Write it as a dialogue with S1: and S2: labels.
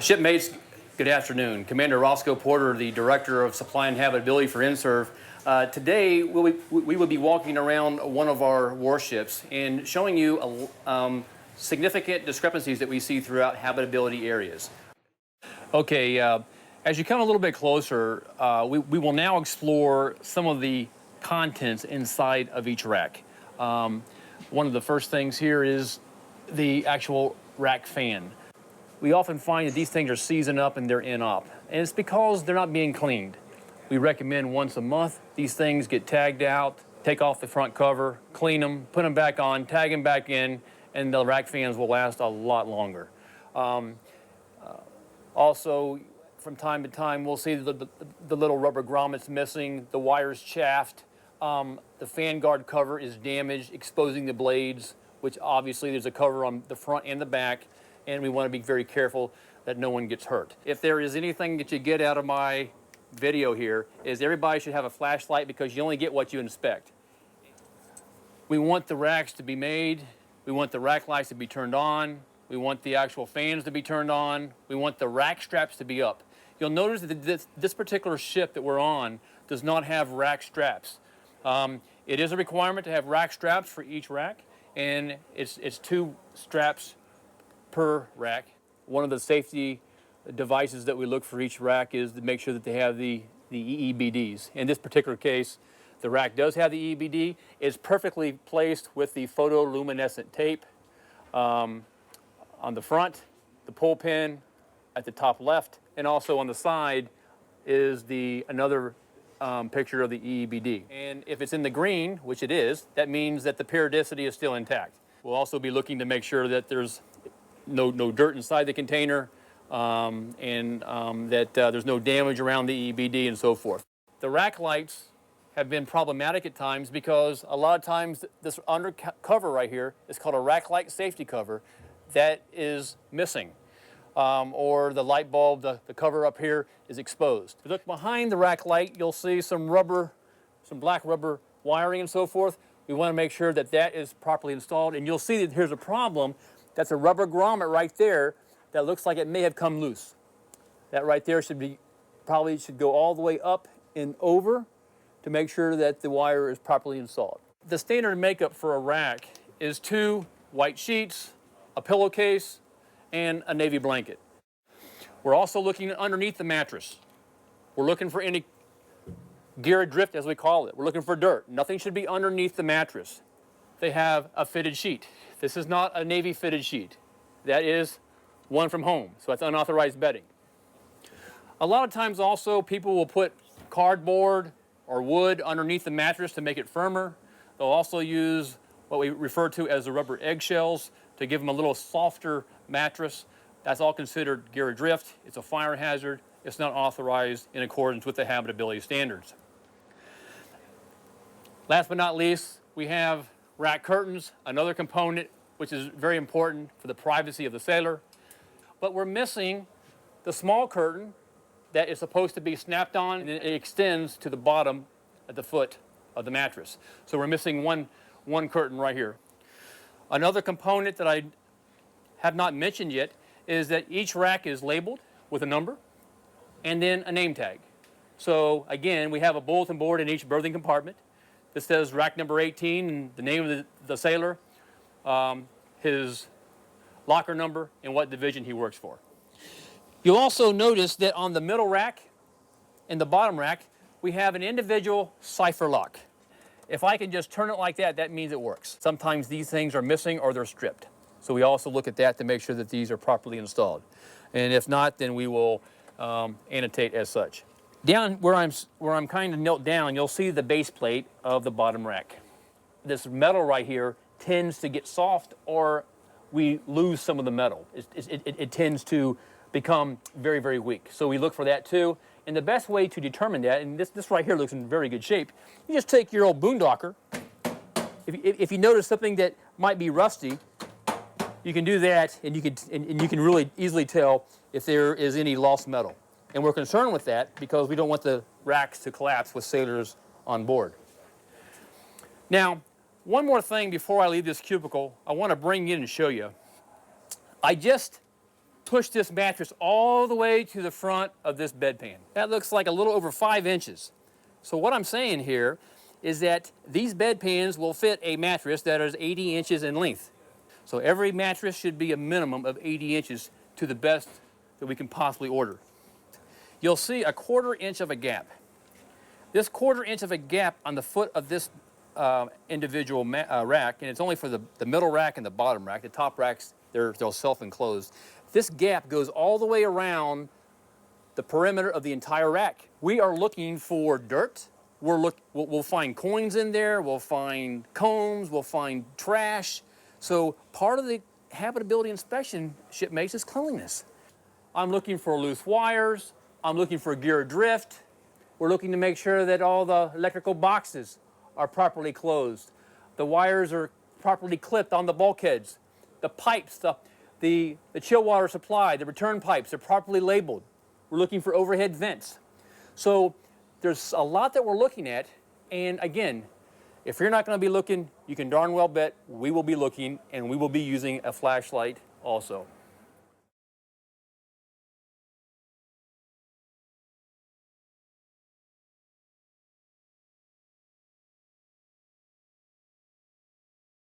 S1: Shipmates, good afternoon. Commander Roscoe Porter, the Director of Supply and Habitability for INSURV. Today, we will be walking around one of our warships and showing you significant discrepancies that we see throughout habitability areas. Okay, as you come a little bit closer, we will now explore some of the contents inside of each rack. One of the first things here is the actual rack fan. We often find that these things are seasoned up and they're in-op, and it's because they're not being cleaned. We recommend once a month these things get tagged out, take off the front cover, clean them, put them back on, tag them back in, and the rack fans will last a lot longer. Also, from time to time, we'll see the little rubber grommets missing, the wires chaffed, the fan guard cover is damaged, exposing the blades, which obviously there's a cover on the front and the back, and we want to be very careful that no one gets hurt. If there is anything that you get out of my video here, is everybody should have a flashlight because you only get what you inspect. We want the racks to be made, we want the rack lights to be turned on, we want the actual fans to be turned on, we want the rack straps to be up. You'll notice that this particular ship that we're on does not have rack straps. It is a requirement to have rack straps for each rack, and it's 2 straps per rack. One of the safety devices that we look for each rack is to make sure that they have the EEBDs. In this particular case, the rack does have the EEBD. It's perfectly placed with the photoluminescent tape on the front, the pull pin at the top left, and also on the side is another picture of the EEBD. And if it's in the green, which it is, that means that the periodicity is still intact. We'll also be looking to make sure that there's no dirt inside the container, and that there's no damage around the EBD and so forth. The rack lights have been problematic at times because a lot of times this under cover right here is called a rack light safety cover that is missing, or the light bulb, the cover up here is exposed. If you look behind the rack light, you'll see some black rubber wiring and so forth. We want to make sure that that is properly installed, and you'll see that here's a problem. That's a rubber grommet right there that looks like it may have come loose. That right there probably should go all the way up and over to make sure that the wire is properly installed. The standard makeup for a rack is 2 white sheets, a pillowcase, and a navy blanket. We're also looking underneath the mattress. We're looking for any gear drift, as we call it. We're looking for dirt. Nothing should be underneath the mattress. They have a fitted sheet. This is not a Navy fitted sheet. That is one from home, so that's unauthorized bedding. A lot of times also people will put cardboard or wood underneath the mattress to make it firmer. They'll also use what we refer to as the rubber eggshells to give them a little softer mattress. That's all considered gear drift. It's a fire hazard. It's not authorized in accordance with the habitability standards. Last but not least, we have rack curtains, another component which is very important for the privacy of the sailor. But we're missing the small curtain that is supposed to be snapped on and it extends to the bottom at the foot of the mattress. So we're missing one curtain right here. Another component that I have not mentioned yet is that each rack is labeled with a number and then a name tag. So again, we have a bulletin board in each berthing compartment. This says rack number 18 and the name of the sailor, his locker number, and what division he works for. You'll also notice that on the middle rack and the bottom rack, we have an individual cipher lock. If I can just turn it like that, that means it works. Sometimes these things are missing or they're stripped. So we also look at that to make sure that these are properly installed. And if not, then we will annotate as such. Down where I'm kind of knelt down, you'll see the base plate of the bottom rack. This metal right here tends to get soft or we lose some of the metal. It tends to become very, very weak. So we look for that too. And the best way to determine that, and this right here looks in very good shape, you just take your old boondocker. If you notice something that might be rusty, you can do that and you can really easily tell if there is any lost metal. And we're concerned with that because we don't want the racks to collapse with sailors on board. Now, one more thing before I leave this cubicle, I want to bring in and show you. I just push this mattress all the way to the front of this bedpan. That looks like a little over 5 inches. So what I'm saying here is that these bedpans will fit a mattress that is 80 inches in length. So every mattress should be a minimum of 80 inches to the best that we can possibly order. You'll see a 1/4 inch of a gap. This 1/4 inch of a gap on the foot of this individual rack, and it's only for the middle rack and the bottom rack. The top racks, they're self-enclosed. This gap goes all the way around the perimeter of the entire rack. We are looking for dirt. We'll find coins in there. We'll find combs. We'll find trash. So part of the habitability inspection, shipmates, is cleanliness. I'm looking for loose wires. I'm looking for gear drift. We're looking to make sure that all the electrical boxes are properly closed. The wires are properly clipped on the bulkheads. The pipes, the chill water supply, the return pipes are properly labeled. We're looking for overhead vents. So there's a lot that we're looking at. And again, if you're not going to be looking, you can darn well bet we will be looking, and we will be using a flashlight also.